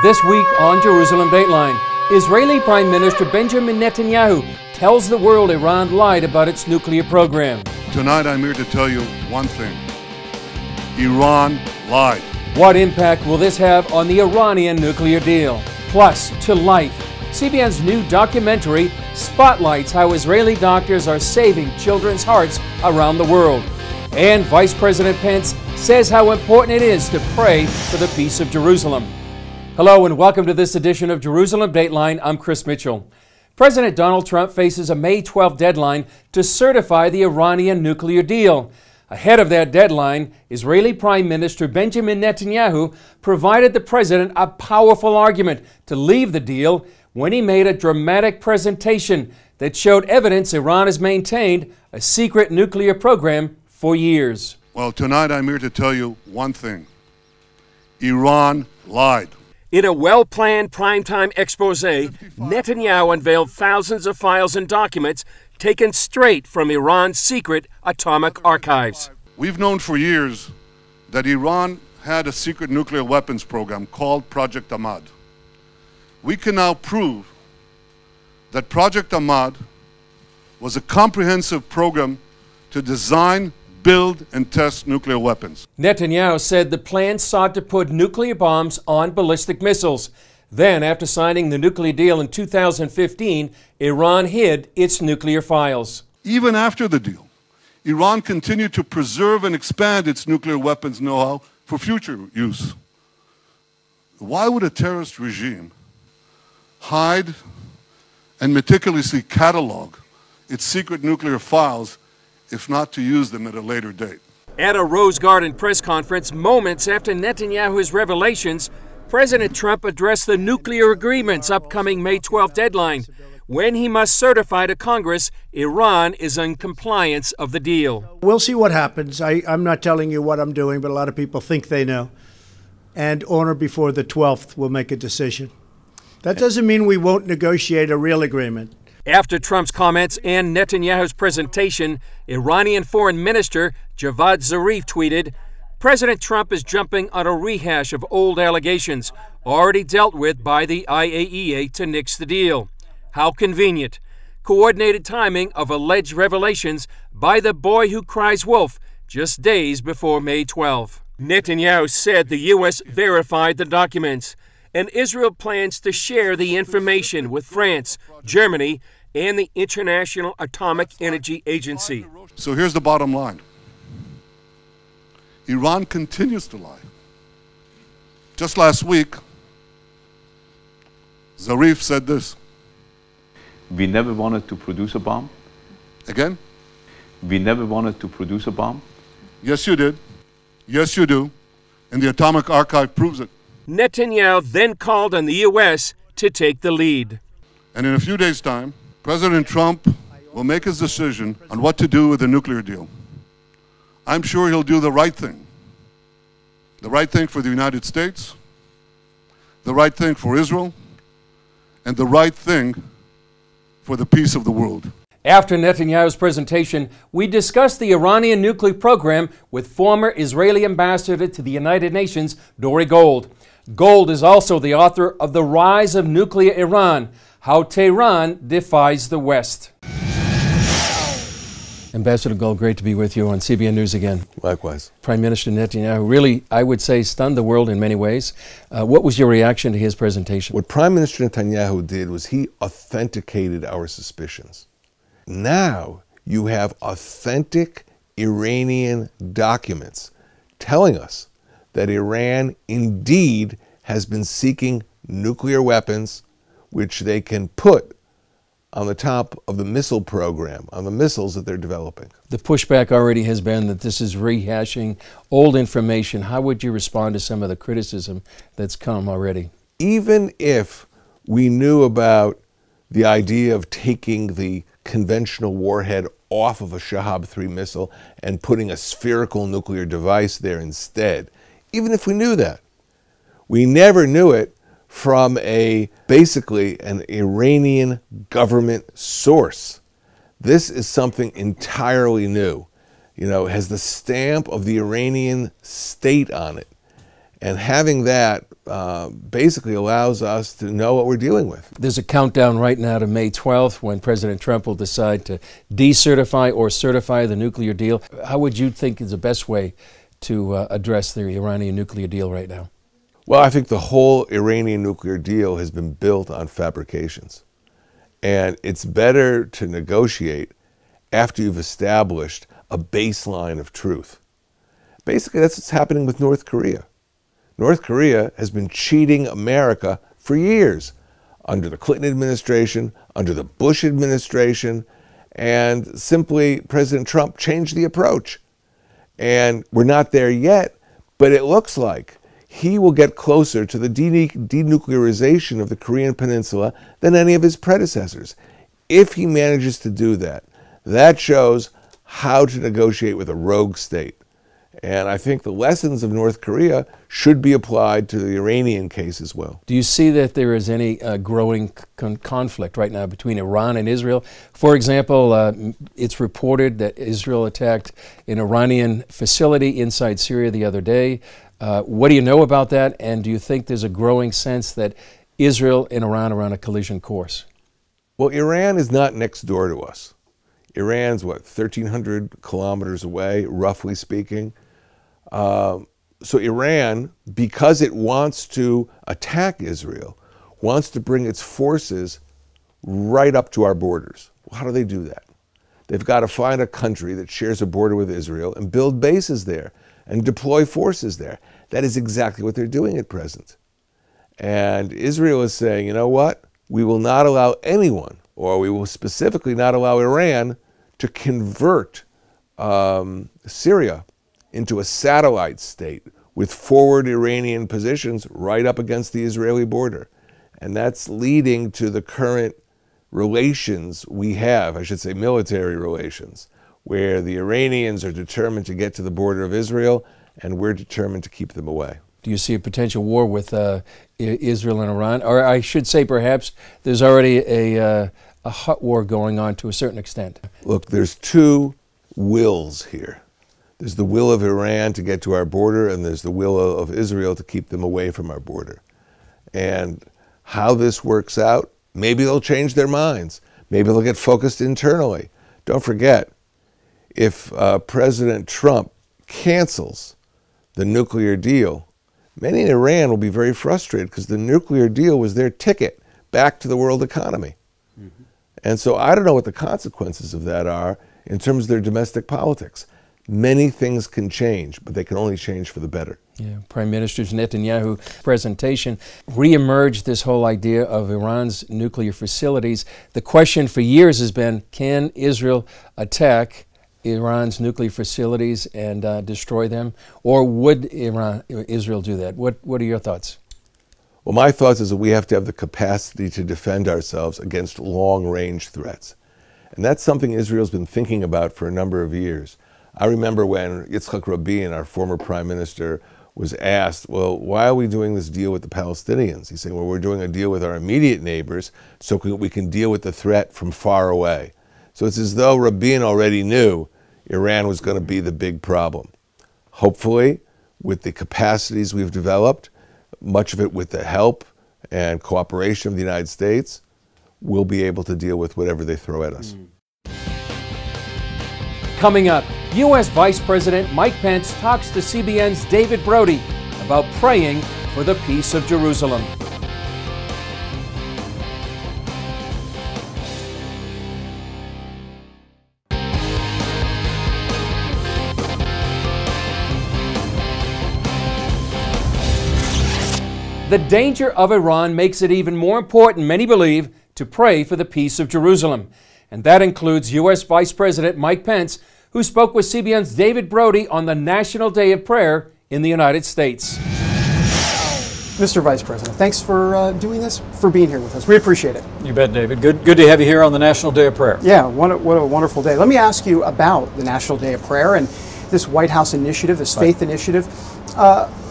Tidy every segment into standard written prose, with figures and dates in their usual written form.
This week on Jerusalem Dateline, Israeli Prime Minister Benjamin Netanyahu tells the world Iran lied about its nuclear program. Tonight I'm here to tell you one thing. Iran lied. What impact will this have on the Iranian nuclear deal? Plus, To Life, CBN's new documentary spotlights how Israeli doctors are saving children's hearts around the world. And Vice President Pence says how important it is to pray for the peace of Jerusalem. Hello and welcome to this edition of Jerusalem Dateline. I'm Chris Mitchell. President Donald Trump faces a May 12 deadline to certify the Iranian nuclear deal. Ahead of that deadline, Israeli Prime Minister Benjamin Netanyahu provided the president a powerful argument to leave the deal when he made a dramatic presentation that showed evidence Iran has maintained a secret nuclear program for years. Well, tonight I'm here to tell you one thing. Iran lied. In a well-planned primetime expose, Netanyahu unveiled thousands of files and documents taken straight from Iran's secret atomic archives. We've known for years that Iran had a secret nuclear weapons program called Project Ahmad. We can now prove that Project Ahmad was a comprehensive program to design, build, and test nuclear weapons. Netanyahu said the plan sought to put nuclear bombs on ballistic missiles. Then, after signing the nuclear deal in 2015, Iran hid its nuclear files. Even after the deal, Iran continued to preserve and expand its nuclear weapons know-how for future use. Why would a terrorist regime hide and meticulously catalog its secret nuclear files if not to use them at a later date? At a Rose Garden press conference moments after Netanyahu's revelations, President Trump addressed the nuclear agreement's upcoming May 12 deadline, when he must certify to Congress Iran is in compliance of the deal. We'll see what happens. I'm not telling you what I'm doing, but a lot of people think they know. And on or before the 12th, we'll make a decision. That doesn't mean we won't negotiate a real agreement. After Trump's comments and Netanyahu's presentation, Iranian Foreign Minister Javad Zarif tweeted, "President Trump is jumping on a rehash of old allegations already dealt with by the IAEA to nix the deal. How convenient. Coordinated timing of alleged revelations by the boy who cries wolf just days before May 12." Netanyahu said the U.S. verified the documents, and Israel plans to share the information with France, Germany, and the International Atomic Energy Agency. So here's the bottom line. Iran continues to lie. Just last week, Zarif said this. We never wanted to produce a bomb. Again? We never wanted to produce a bomb. Yes, you did. Yes, you do. And the Atomic Archive proves it. Netanyahu then called on the U.S. to take the lead. And in a few days' time, President Trump will make his decision on what to do with the nuclear deal. I'm sure he'll do the right thing. The right thing for the United States, the right thing for Israel, and the right thing for the peace of the world. After Netanyahu's presentation, we discussed the Iranian nuclear program with former Israeli ambassador to the United Nations, Dori Gold. Gold is also the author of The Rise of Nuclear Iran, How Tehran Defies the West. Ambassador Gold, great to be with you on CBN News again. Likewise. Prime Minister Netanyahu really, I would say, stunned the world in many ways. What was your reaction to his presentation? What Prime Minister Netanyahu did was he authenticated our suspicions. Now you have authentic Iranian documents telling us that Iran indeed has been seeking nuclear weapons which they can put on the top of the missile program, on the missiles that they're developing. The pushback already has been that this is rehashing old information. How would you respond to some of the criticism that's come already? Even if we knew about the idea of taking the conventional warhead off of a Shahab 3 missile and putting a spherical nuclear device there instead, even if we knew that, we never knew it from basically an Iranian government source. This is something entirely new. You know, it has the stamp of the Iranian state on it. And having that basically allows us to know what we're dealing with. There's a countdown right now to May 12th when President Trump will decide to decertify or certify the nuclear deal. How would you think is the best way to address the Iranian nuclear deal right now? Well, I think the whole Iranian nuclear deal has been built on fabrications. And it's better to negotiate after you've established a baseline of truth. Basically, that's what's happening with North Korea. North Korea has been cheating America for years, under the Clinton administration, under the Bush administration, and simply President Trump changed the approach. And we're not there yet, but it looks like he will get closer to the denuclearization of the Korean Peninsula than any of his predecessors. If he manages to do that, that shows how to negotiate with a rogue state. And I think the lessons of North Korea should be applied to the Iranian case as well. Do you see that there is any growing conflict right now between Iran and Israel? For example, it's reported that Israel attacked an Iranian facility inside Syria the other day. What do you know about that? And do you think there's a growing sense that Israel and Iran are on a collision course? Well, Iran is not next door to us. Iran's, what, 1,300 kilometers away, roughly speaking. So Iran, because it wants to attack Israel, wants to bring its forces right up to our borders. Well, how do they do that? They've got to find a country that shares a border with Israel and build bases there and deploy forces there. That is exactly what they're doing at present. And Israel is saying, you know what? We will not allow anyone, or we will specifically not allow Iran to convert Syria into a satellite state with forward Iranian positions right up against the Israeli border. And that's leading to the current relations we have, I should say military relations, where the Iranians are determined to get to the border of Israel and we're determined to keep them away. Do you see a potential war with Israel and Iran? Or I should say perhaps there's already a hot war going on to a certain extent. Look, there's two wills here. There's the will of Iran to get to our border, and there's the will of Israel to keep them away from our border. And how this works out, maybe they'll change their minds. Maybe they'll get focused internally. Don't forget, if President Trump cancels the nuclear deal, many in Iran will be very frustrated because the nuclear deal was their ticket back to the world economy. Mm-hmm. And so I don't know what the consequences of that are in terms of their domestic politics. Many things can change, but they can only change for the better. Yeah, Prime Minister Netanyahu's presentation reemerged this whole idea of Iran's nuclear facilities. The question for years has been, can Israel attack Iran's nuclear facilities and destroy them? Or would Israel do that? What are your thoughts? Well, my thoughts is that we have to have the capacity to defend ourselves against long-range threats. And that's something Israel's been thinking about for a number of years. I remember when Yitzhak Rabin, our former prime minister, was asked, well, why are we doing this deal with the Palestinians? He said, well, we're doing a deal with our immediate neighbors so we can deal with the threat from far away. So it's as though Rabin already knew Iran was going to be the big problem. Hopefully, with the capacities we've developed, much of it with the help and cooperation of the United States, we'll be able to deal with whatever they throw at us. Coming up, U.S. Vice President Mike Pence talks to CBN's David Brody about praying for the peace of Jerusalem. The danger of Iran makes it even more important, many believe, to pray for the peace of Jerusalem. And that includes U.S. Vice President Mike Pence, who spoke with CBN's David Brody on the National Day of Prayer in the United States. Mr. Vice President, thanks for doing this, for being here with us. We appreciate it. You bet, David. Good to have you here on the National Day of Prayer. Yeah, what a wonderful day. Let me ask you about the National Day of Prayer and this White House initiative, this faith initiative.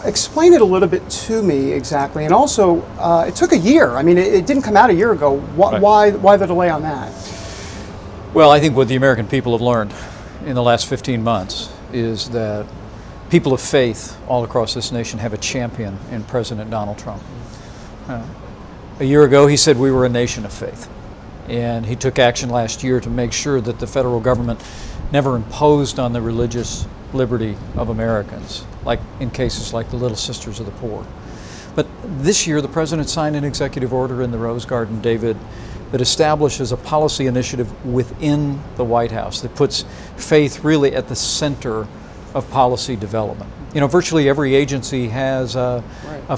Explain it a little bit to me exactly. And also, it took a year. I mean, it didn't come out a year ago. Why the delay on that? Well, I think what the American people have learned in the last 15 months is that people of faith all across this nation have a champion in President Donald Trump. A year ago, he said we were a nation of faith. And he took action last year to make sure that the federal government never imposed on the religious liberty of Americans, like in cases like the Little Sisters of the Poor. But this year, the president signed an executive order in the Rose Garden, David, that establishes a policy initiative within the White House that puts faith really at the center of policy development. You know, virtually every agency has a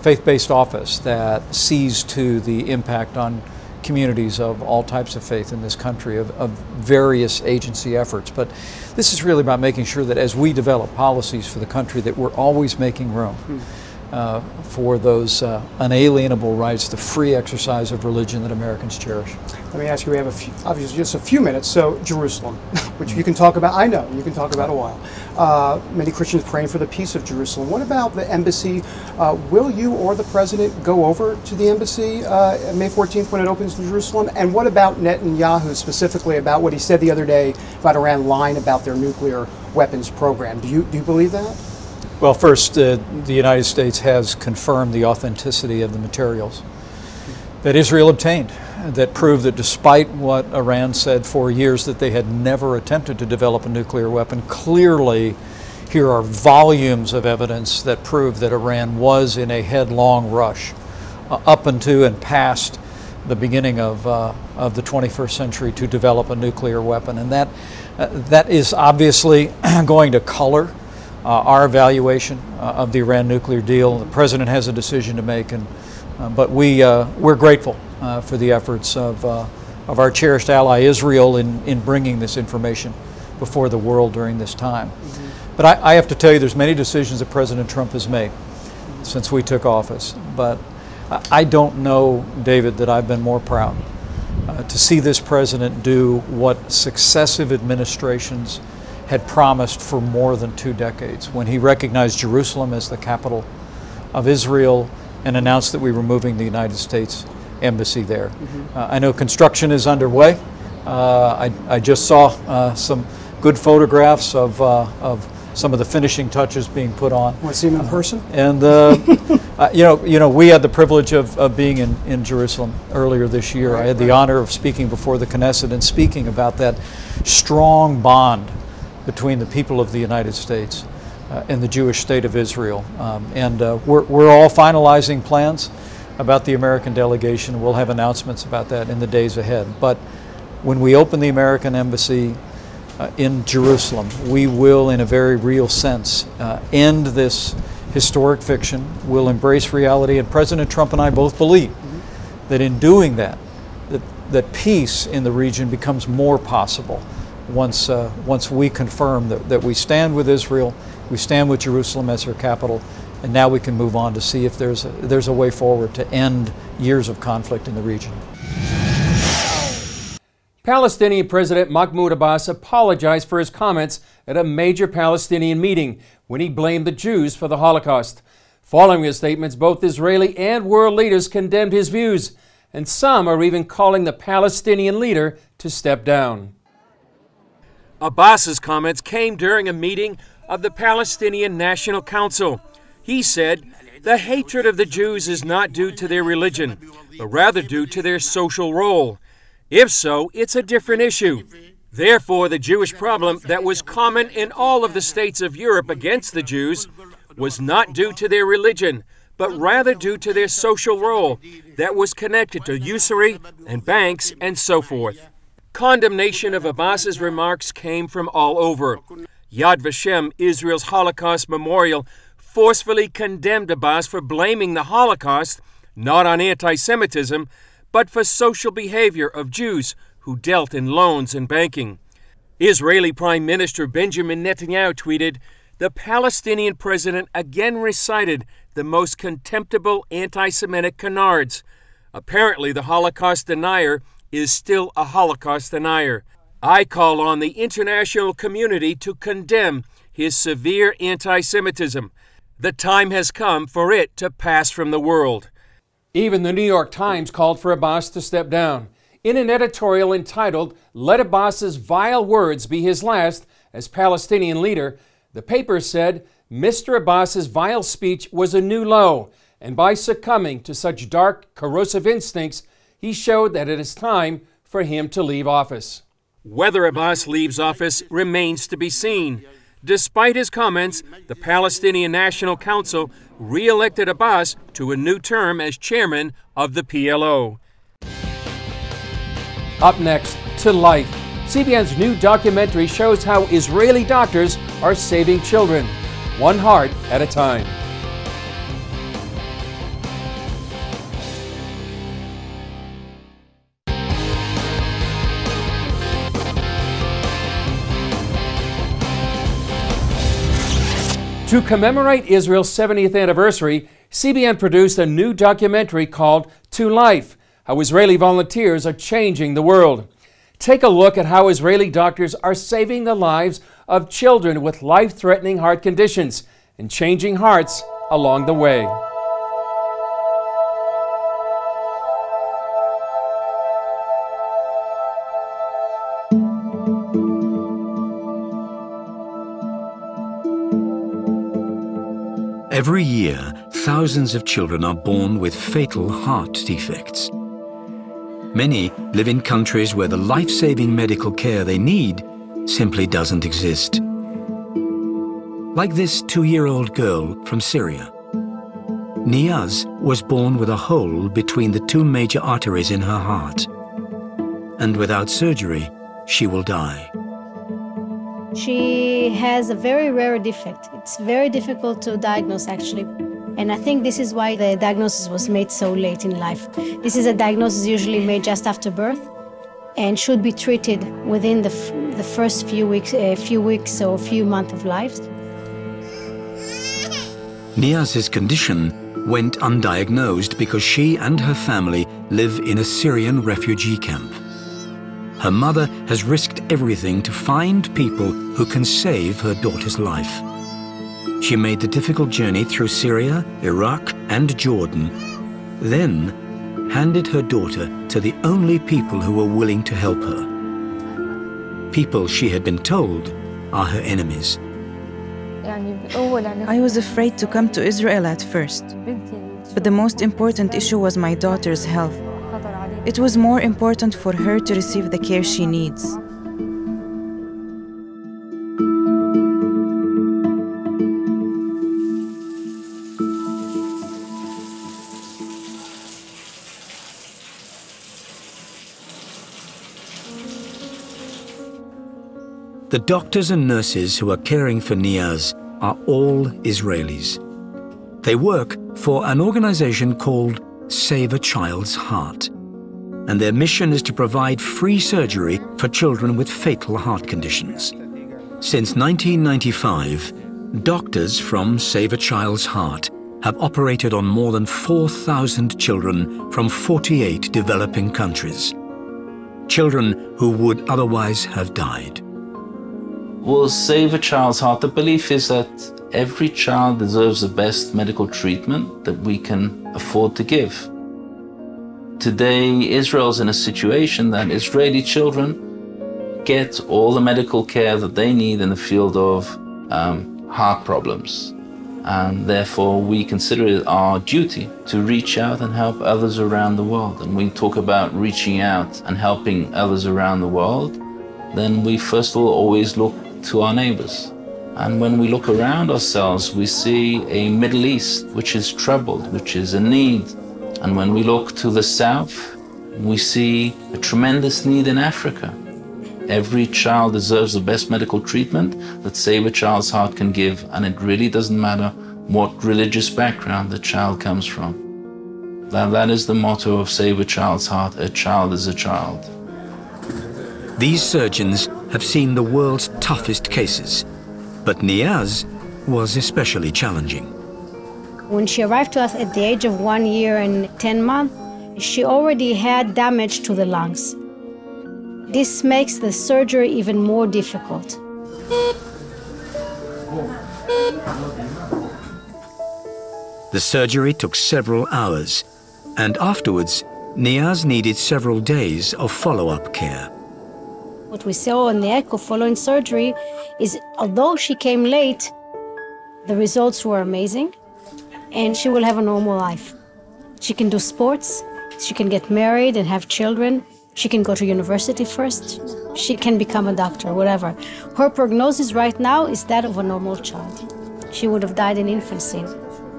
faith-based office that sees to the impact on communities of all types of faith in this country, of various agency efforts. But this is really about making sure that as we develop policies for the country, that we're always making room for those unalienable rights, the free exercise of religion that Americans cherish. Let me ask you, we have obviously just a few minutes, so Jerusalem, which you can talk about, I know, you can talk about a while. Many Christians praying for the peace of Jerusalem. What about the embassy? Will you or the president go over to the embassy May 14th when it opens in Jerusalem? And what about Netanyahu specifically about what he said the other day about Iran lying about their nuclear weapons program? Do you believe that? Well, first, the United States has confirmed the authenticity of the materials that Israel obtained that prove that despite what Iran said for years that they had never attempted to develop a nuclear weapon, clearly here are volumes of evidence that prove that Iran was in a headlong rush up into and past the beginning of the 21st century to develop a nuclear weapon. And that is obviously going to color our evaluation of the Iran nuclear deal. The president has a decision to make, but we're grateful for the efforts of our cherished ally Israel in bringing this information before the world during this time. But I have to tell you, there's many decisions that President Trump has made since we took office. But I don't know, David, that I've been more proud to see this president do what successive administrations had promised for more than 2 decades, when he recognized Jerusalem as the capital of Israel and announced that we were moving the United States embassy there. I know construction is underway. I just saw some good photographs of some of the finishing touches being put on. Want to see him in person? And you know, we had the privilege of being in Jerusalem earlier this year. I had the honor of speaking before the Knesset and speaking about that strong bond between the people of the United States and the Jewish state of Israel. We're all finalizing plans about the American delegation. We'll have announcements about that in the days ahead. But when we open the American embassy in Jerusalem, we will, in a very real sense, end this historic fiction. We'll embrace reality, and President Trump and I both believe that in doing that, that peace in the region becomes more possible once we confirm that we stand with Israel, we stand with Jerusalem as her capital, and now we can move on to see if there's a way forward to end years of conflict in the region. Palestinian President Mahmoud Abbas apologized for his comments at a major Palestinian meeting when he blamed the Jews for the Holocaust. Following his statements, both Israeli and world leaders condemned his views, and some are even calling the Palestinian leader to step down. Abbas's comments came during a meeting of the Palestinian National Council. He said, "The hatred of the Jews is not due to their religion, but rather due to their social role. If so, it's a different issue. Therefore, the Jewish problem that was common in all of the states of Europe against the Jews was not due to their religion, but rather due to their social role that was connected to usury and banks and so forth." Condemnation of Abbas's remarks came from all over. Yad Vashem, Israel's Holocaust memorial, forcefully condemned Abbas for blaming the Holocaust not on anti-Semitism, but for social behavior of Jews who dealt in loans and banking. Israeli Prime Minister Benjamin Netanyahu tweeted, "The Palestinian president again recited the most contemptible anti-Semitic canards. Apparently the Holocaust denier is still a Holocaust denier. I call on the international community to condemn his severe anti-Semitism. The time has come for it to pass from the world." Even the New York Times called for Abbas to step down. In an editorial entitled, "Let Abbas's vile words be his last as Palestinian leader," the paper said, Mr. Abbas's vile speech was a new low, and by succumbing to such dark, corrosive instincts, he showed that it is time for him to leave office. Whether Abbas leaves office remains to be seen. Despite his comments, the Palestinian National Council re-elected Abbas to a new term as chairman of the PLO. Up next, To Life. CBN's new documentary shows how Israeli doctors are saving children, one heart at a time. To commemorate Israel's 70th anniversary, CBN produced a new documentary called To Life, how Israeli volunteers are changing the world. Take a look at how Israeli doctors are saving the lives of children with life-threatening heart conditions and changing hearts along the way. Every year, thousands of children are born with fatal heart defects. Many live in countries where the life-saving medical care they need simply doesn't exist. Like this 2-year-old girl from Syria. Niaz was born with a hole between the 2 major arteries in her heart. And without surgery, she will die. She has a very rare defect. It's very difficult to diagnose, actually. And I think this is why the diagnosis was made so late in life. This is a diagnosis usually made just after birth and should be treated within the first few weeks or few months of life. Niaz's condition went undiagnosed because she and her family live in a Syrian refugee camp. Her mother has risked everything to find people who can save her daughter's life. She made the difficult journey through Syria, Iraq, and Jordan, then handed her daughter to the only people who were willing to help her. People she had been told are her enemies. I was afraid to come to Israel at first, but the most important issue was my daughter's health. It was more important for her to receive the care she needs. The doctors and nurses who are caring for Niaz are all Israelis. They work for an organization called Save a Child's Heart, and their mission is to provide free surgery for children with fatal heart conditions. Since 1995, doctors from Save a Child's Heart have operated on more than 4,000 children from 48 developing countries. Children who would otherwise have died. Well, Save a Child's Heart, the belief is that every child deserves the best medical treatment that we can afford to give. Today, Israel's in a situation that Israeli children get all the medical care that they need in the field of heart problems. And therefore, we consider it our duty to reach out and help others around the world. And we talk about reaching out and helping others around the world, then we first of all always look to our neighbors. And when we look around ourselves, we see a Middle East which is troubled, which is in need. And when we look to the south, we see a tremendous need in Africa. Every child deserves the best medical treatment that Save a Child's Heart can give, and it really doesn't matter what religious background the child comes from. That is the motto of Save a Child's Heart: a child is a child. These surgeons have seen the world's toughest cases, but Niaz was especially challenging. When she arrived to us at the age of 1 year and 10 months, she already had damage to the lungs. This makes the surgery even more difficult. The surgery took several hours, and afterwards, Niaz needed several days of follow-up care. What we saw in the echo following surgery is, although she came late, The results were amazing, and she will have a normal life. She can do sports, she can get married and have children, she can go to university first, she can become a doctor, whatever. Her prognosis right now is that of a normal child. She would have died in infancy.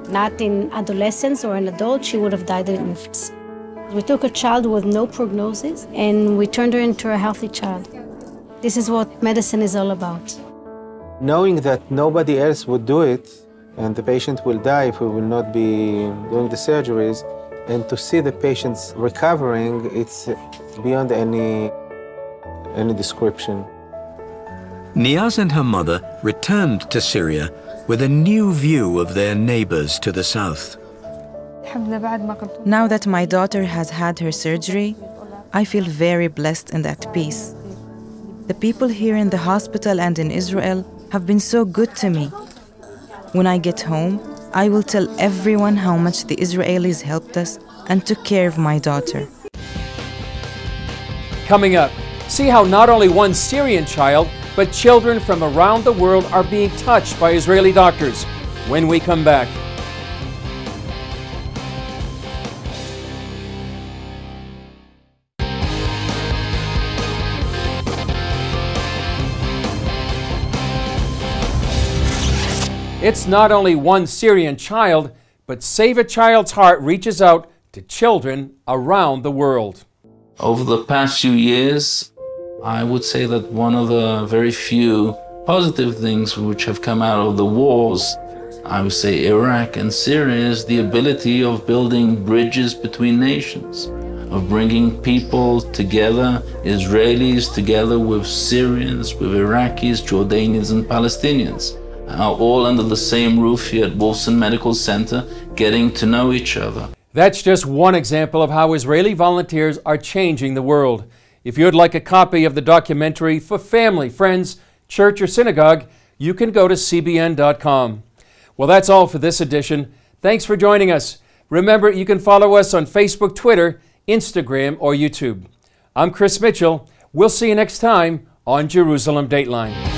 Not in adolescence or an adult, she would have died in infancy. We took a child with no prognosis and we turned her into a healthy child. This is what medicine is all about. Knowing that nobody else would do it and the patient will die if we will not be doing the surgeries, and to see the patients recovering, it's beyond any description. Niaz and her mother returned to Syria with a new view of their neighbors to the south. Now that my daughter has had her surgery, I feel very blessed and at peace. The people here in the hospital and in Israel have been so good to me. When I get home, I will tell everyone how much the Israelis helped us and took care of my daughter. Coming up, see how not only one Syrian child, but children from around the world are being touched by Israeli doctors when we come back. It's not only one Syrian child, but Save a Child's Heart reaches out to children around the world. Over the past few years, I would say that one of the very few positive things which have come out of the wars, I would say Iraq and Syria, is the ability of building bridges between nations, of bringing people together, Israelis together with Syrians, with Iraqis, Jordanians and Palestinians, all under the same roof here at Wolfson Medical Center, getting to know each other. That's just one example of how Israeli volunteers are changing the world. If you'd like a copy of the documentary for family, friends, church, or synagogue, you can go to cbn.com. Well, that's all for this edition. Thanks for joining us. Remember, you can follow us on Facebook, Twitter, Instagram, or YouTube. I'm Chris Mitchell. We'll see you next time on Jerusalem Dateline.